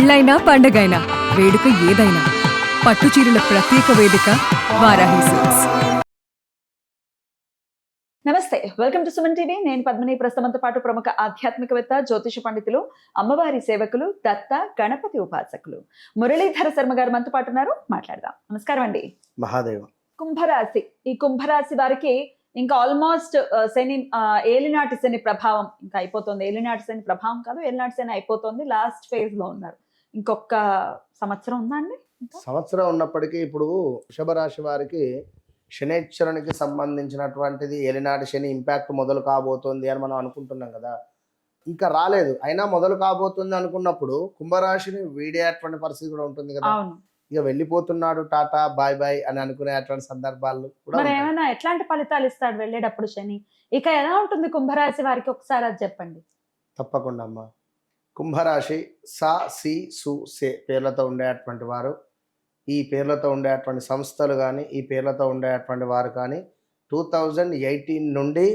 పెళ్ళైనా పండగైనా వేడుక ఏదైనా పట్టు చీరల ప్రత్యేక వేదిక వారాహి సిల్క్స్. నమస్తే, వెల్కమ్ టు సుమన్ టీవీ. నేను పద్మిని. ప్రస్తుతంతో పాటు ప్రముఖ ఆధ్యాత్మికవేత్త, జ్యోతిష పండితులు, అమ్మవారి సేవకులు, దత్త గణపతి ఉపాసకులు మురళీధర శర్మ గారు మనతో పాటు ఉన్నారు. మాట్లాడదాం. నమస్కారం అండి. మహాదేవ. కుంభరాశి, ఈ కుంభరాశి వారికి ఇంకా ఆల్మోస్ట్ శని ఏలినాటి శని ప్రభావం ఇంకా అయిపోతుంది. ఏలినాటి శని ప్రభావం కాదు, ఏలినాటి శని అయిపోతుంది. లాస్ట్ ఫేజ్ లో ఉన్నారు. ఇంకొక సంవత్సరం ఉందా అండి? సంవత్సరం ఉన్నప్పటికీ ఇప్పుడు వృషభ రాశి వారికి శనేశ్వరునికి సంబంధించినటువంటిది ఏలినాటి శని ఇంపాక్ట్ మొదలు కాబోతుంది అని మనం అనుకుంటున్నాం కదా. ఇంకా రాలేదు, అయినా మొదలు కాబోతుంది అనుకున్నప్పుడు కుంభరాశిని వీడేటువంటి పరిస్థితి కూడా ఉంటుంది కదా. ఇక వెళ్ళిపోతున్నాడు, టాటా బాయ్ బాయ్ అని అనుకునేటువంటి సందర్భాలు కూడా. ఏమైనా ఎట్లాంటి ఫలితాలు ఇస్తాడు వెళ్ళేటప్పుడు శని? ఇక ఎలా ఉంటుంది కుంభరాశి వారికి, ఒకసారి అది చెప్పండి. తప్పకుండా అమ్మా. కుంభరాశి సా సి సు సే పేర్లతో ఉండేటువంటి వారు, ఈ పేర్లతో ఉండేటువంటి సంస్థలు కానీ, ఈ పేర్లతో ఉండేటువంటి వారు కానీ 2018 నుండి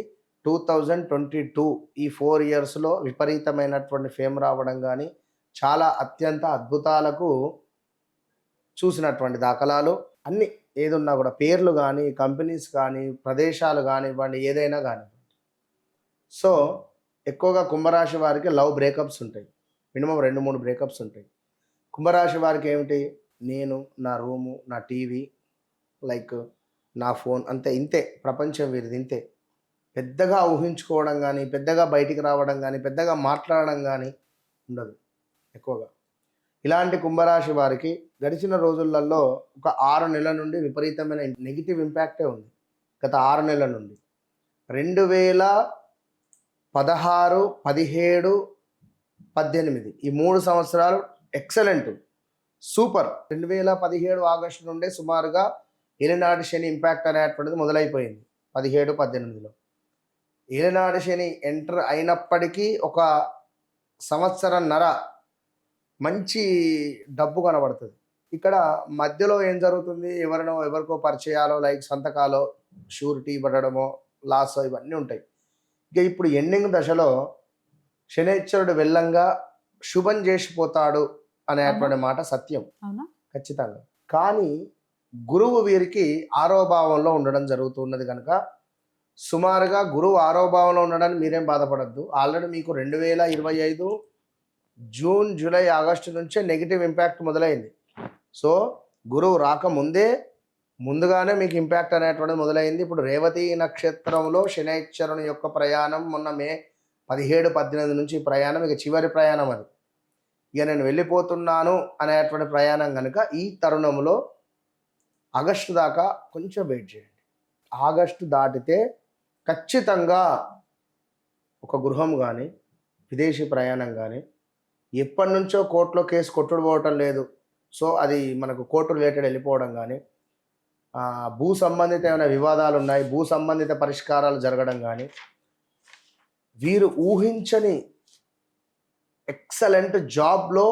2022 ఈ 4 ఇయర్స్లో విపరీతమైనటువంటి ఫేమ్ రావడం కానీ, చాలా అత్యంత అద్భుతాలకు చూసినటువంటి దాఖలాలు అన్నీ. ఏదున్నా కూడా పేర్లు కానీ, కంపెనీస్ కానీ, ప్రదేశాలు కానివ్వండి, ఏదైనా కానివ్వండి. సో ఎక్కువగా కుంభరాశి వారికి లవ్ బ్రేకప్స్ ఉంటాయి. మినిమం 2-3 బ్రేకప్స్ ఉంటాయి. కుంభరాశి వారికి ఏమిటి, నేను, నా రూము, నా టీవీ, లైక్ నా ఫోన్, అంతే. ఇంతే ప్రపంచం వీరిది, ఇంతే. పెద్దగా ఊహించుకోవడం కానీ, పెద్దగా బయటికి రావడం కానీ, పెద్దగా మాట్లాడడం కానీ ఉండదు ఎక్కువగా. ఇలాంటి కుంభరాశి వారికి గడిచిన రోజులలో ఒక 6 నెలల నుండి విపరీతమైన నెగిటివ్ ఇంపాక్టే ఉంది. గత 6 నెలల నుండి 2016, 17, 18 ఈ 3 సంవత్సరాలు ఎక్సలెంట్, సూపర్. 2017 ఆగస్టు నుండే సుమారుగా ఏలినాటి శని ఇంపాక్ట్ అనేటువంటిది మొదలైపోయింది. 17, 18లో ఏలినాటి శని ఎంటర్ అయినప్పటికీ ఒక సంవత్సరన్నర మంచి డబ్బు కనబడుతుంది. ఇక్కడ మధ్యలో ఏం జరుగుతుంది, ఎవరికో పరిచయాలో, లైక్ సంతకాలో, షూరిటీ పడడమో, లాస్, ఇవన్నీ ఉంటాయి. ఇక ఇప్పుడు ఎండింగ్ దశలో శనేశ్వరుడు వెళ్ళంగా శుభం చేసిపోతాడు అనేటువంటి మాట సత్యం, ఖచ్చితంగా. కానీ గురువు వీరికి 6వ భావంలో ఉండడం జరుగుతున్నది కనుక సుమారుగా గురువు 6వ భావంలో ఉండడానికి మీరేం బాధపడద్దు. ఆల్రెడీ మీకు 2025 జూన్, జూలై, ఆగస్టు నుంచే నెగిటివ్ ఇంపాక్ట్ మొదలైంది. సో గురువు ముందుగానే మీకు ఇంపాక్ట్ అనేటువంటిది మొదలైంది. ఇప్పుడు రేవతి నక్షత్రంలో శనైశ్వరుని యొక్క ప్రయాణం మొన్న మే 17, 18 నుంచి ప్రయాణం, ఇక చివరి ప్రయాణం అది. ఇక నేను వెళ్ళిపోతున్నాను అనేటువంటి ప్రయాణం కనుక ఈ తరుణంలో ఆగస్టు దాకా కొంచెం వెయిట్ చేయండి. ఆగస్టు దాటితే ఖచ్చితంగా ఒక గృహం కానీ, విదేశీ ప్రయాణం కానీ, ఎప్పటి నుంచో కోర్టులో కేసు కొట్టుకుపోవటం లేదు, సో అది మనకు కోర్టు రిలేటెడ్ వెళ్ళిపోవడం కానీ, భూ సంబంధిత ఏమైనా వివాదాలు ఉన్నాయి, భూ సంబంధిత పరిష్కారాలు జరగడం కానీ, వీరు ఊహించని ఎక్సలెంట్ జాబ్లో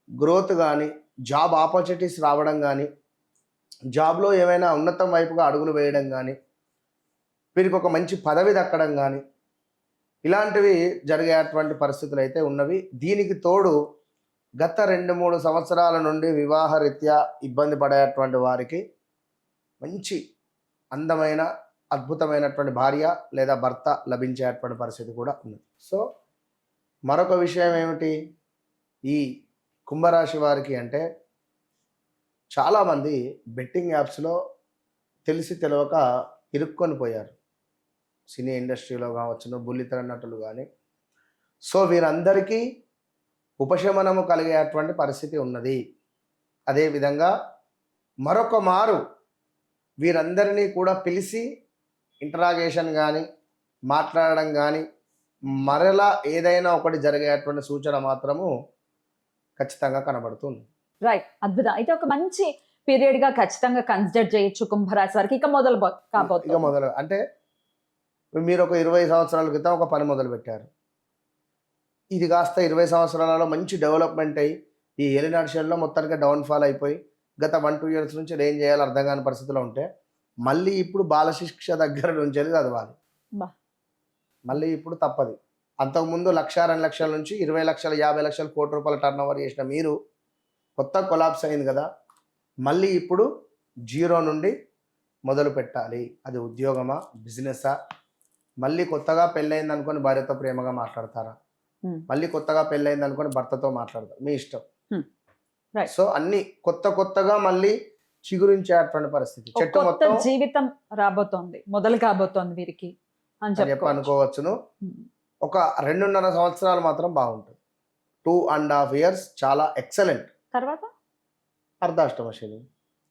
గ్రోత్ కానీ, జాబ్ ఆపర్చునిటీస్ రావడం కానీ, జాబ్లో ఏమైనా ఉన్నతం వైపుగా అడుగులు వేయడం కానీ, వీరికి ఒక మంచి పదవి దక్కడం కానీ, ఇలాంటివి జరిగేటువంటి పరిస్థితులు అయితే ఉన్నవి. దీనికి తోడు గత 2-3 సంవత్సరాల నుండి వివాహరీత్యా ఇబ్బంది పడేటువంటి వారికి మంచి అందమైన అద్భుతమైనటువంటి భార్య లేదా భర్త లభించేటువంటి పరిస్థితి కూడా ఉన్నది. సో మరొక విషయం ఏమిటి, ఈ కుంభరాశి వారికి అంటే చాలామంది బెట్టింగ్ యాప్స్లో తెలిసి తెలియక ఇరుక్కొని పోయారు. సినీ ఇండస్ట్రీలో కావచ్చు, బుల్లితెర నటులు కానీ. సో వీరందరికీ ఉపశమనము కలిగేటువంటి పరిస్థితి ఉన్నది. అదేవిధంగా మరొక మారు వీరందరినీ కూడా పిలిచి ఇంటరాగేషన్ కానీ, మాట్లాడడం కానీ, మరలా ఏదైనా ఒకటి జరిగేటువంటి సూచన మాత్రము ఖచ్చితంగా కనబడుతుంది. రైట్, అద్భుతం. అయితే ఒక మంచి పీరియడ్ గా ఖచ్చితంగా కన్సిడర్ చేయొచ్చు కుంభరాశి వారికి. ఇక మొదలు అంటే మీరు ఒక 20 సంవత్సరాల క్రితం ఒక పని మొదలు పెట్టారు, ఇది కాస్త 20 సంవత్సరాలలో మంచి డెవలప్మెంట్ అయ్యి ఈ ఏలినాటి శనిలో మొత్తానికి డౌన్ఫాల్ అయిపోయి గత 1-2 ఇయర్స్ నుంచి ఏం చేయాలో అర్థం కాని పరిస్థితిలో ఉంటే మళ్ళీ ఇప్పుడు బాలశిక్ష దగ్గర నుంచి చదవాలి. మళ్ళీ ఇప్పుడు తప్పది. అంతకుముందు 1,00,000, 2 లక్షల నుంచి 20 లక్షలు, 50 లక్షలు, కోటి రూపాయల టర్న్ ఓవర్ చేసిన మీరు కొత్త కొలాప్స్ అయింది కదా, మళ్ళీ ఇప్పుడు జీరో నుండి మొదలు పెట్టాలి. అది ఉద్యోగమా, బిజినెసా, మళ్ళీ కొత్తగా పెళ్ళయింది అనుకొని భార్యతో ప్రేమగా మాట్లాడతారా, మళ్ళీ కొత్తగా పెళ్ళయింది అనుకొని భర్తతో మాట్లాడతారు, మీ ఇష్టం. Right. సో అన్ని కొత్తగా మళ్ళీ చిగురించేటువంటి పరిస్థితి. ఒక చెట్టు కొత్త మొత్తం జీవితం రాబోతోంది, మొదలు కాబోతోంది వీరికి అని చెప్పి చెప్పుకోవచ్చు. అనుకోవచ్చును. Hmm. ఒక 2.5 సంవత్సరాలు మాత్రం బాగుంటుంది. 2.5 years చాలా ఎక్సలెంట్. తర్వాత అర్ధాష్టమ శని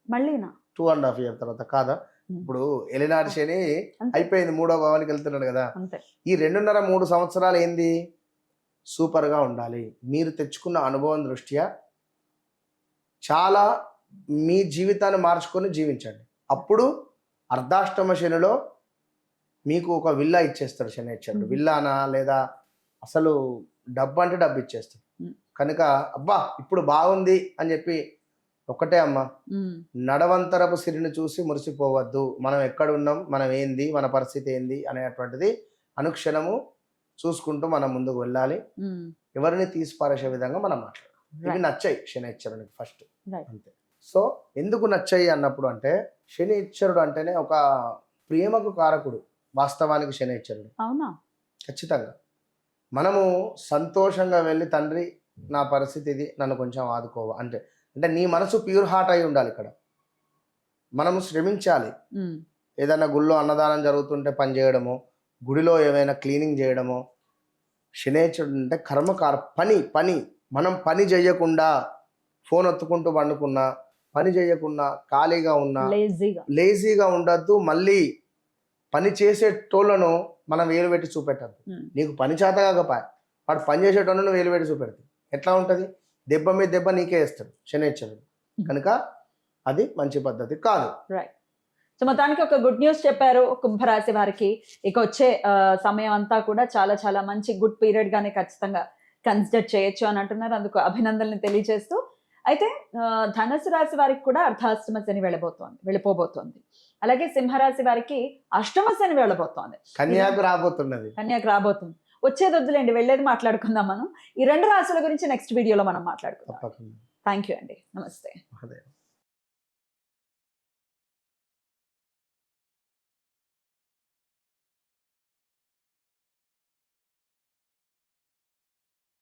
మళ్ళీనా 2.5 years తర్వాత కాదా? ఇప్పుడు ఎలినాటి శని అంతే. అయిపోయింది, 3వ భావానికి వెళ్తున్నాడు కదా. అంతే. ఈ 2.5-3 సంవత్సరాలు ఏంది, సూపర్గా ఉండాలి. మీరు తెచ్చుకున్న అనుభవం దృష్ట్యా చాలా మీ జీవితాన్ని మార్చుకొని జీవించండి. అప్పుడు అర్ధాష్టమ శనిలో మీకు ఒక విల్లా ఇచ్చేస్తాడు శనిశ్చరుడు. విల్లానా లేదా అసలు డబ్బు అంటే డబ్బు ఇచ్చేస్తాడు. కనుక అబ్బా ఇప్పుడు బాగుంది అని చెప్పి ఒకటే అమ్మ, నడవంతరపు సిరిని చూసి మురిసిపోవద్దు. మనం ఎక్కడ ఉన్నాం, మనం ఏంది, మన పరిస్థితి ఏంది అనేటువంటిది అనుక్షణము చూసుకుంటూ మనం ముందుకు వెళ్ళాలి. ఎవరిని తీసిపారేసే విధంగా మనం మాట్లాడాలి. ఇవి నచ్చాయి శనిశ్చరునికి ఫస్ట్. అంతే. సో ఎందుకు నచ్చాయి అన్నప్పుడు అంటే, శనిశ్చరుడు అంటేనే ఒక ప్రేమకు కారకుడు. వాస్తవానికి శనిశ్చరుడు అవునా, ఖచ్చితంగా. మనము సంతోషంగా వెళ్ళి తండ్రి నా పరిస్థితి ఇది, నన్ను కొంచెం ఆదుకోవా అంటే నీ మనసు ప్యూర్ హార్ట్ అయి ఉండాలి. ఇక్కడ మనము శ్రమించాలి. ఏదైనా గుళ్ళో అన్నదానం జరుగుతుంటే పని చేయడము, గుడిలో ఏమైనా క్లీనింగ్ చేయడము. శనిశ్చరుడు అంటే కర్మకార పని. మనం పని చేయకుండా ఫోన్ ఒత్తుకుంటూ పండుకున్నా, పని చేయకుండా ఖాళీగా ఉన్నా, లేజీగా ఉండద్దు. మళ్ళీ పని చేసేటోళ్ళను మనం వేలు పెట్టి చూపెట్టద్దు. నీకు పని చేత కాకపోయా వాడు పని చేసేటోళ్ళను వేలు పెట్టి చూపెడతాడు. ఎట్లా ఉంటుంది, దెబ్బ మీద దెబ్బ నీకే వేస్తాడు శనిశ్చరుడు. కనుక అది మంచి పద్ధతి కాదు. రైట్. సో మొత్తానికి ఒక గుడ్ న్యూస్ చెప్పారు కుంభరాశి వారికి. ఇక వచ్చే సమయం అంతా కూడా చాలా చాలా మంచి గుడ్ పీరియడ్ గానే ఖచ్చితంగా కన్సిడర్ చేయొచ్చు అని అంటున్నారు. అందుకు అభినందనలు తెలియజేస్తూ, అయితే ధనుసు రాశి వారికి కూడా అర్ధాష్టమ శని వెళ్ళిపోబోతోంది. అలాగే సింహరాశి వారికి అష్టమ శని వెళ్ళబోతోంది. కన్యాకు రాబోతుంది. వచ్చేది వద్దులేండి, వెళ్ళేది మాట్లాడుకుందాం మనం. ఈ 2 రాశుల గురించి నెక్స్ట్ వీడియోలో మనం మాట్లాడుకుందాం. థ్యాంక్ యూ అండి, నమస్తే.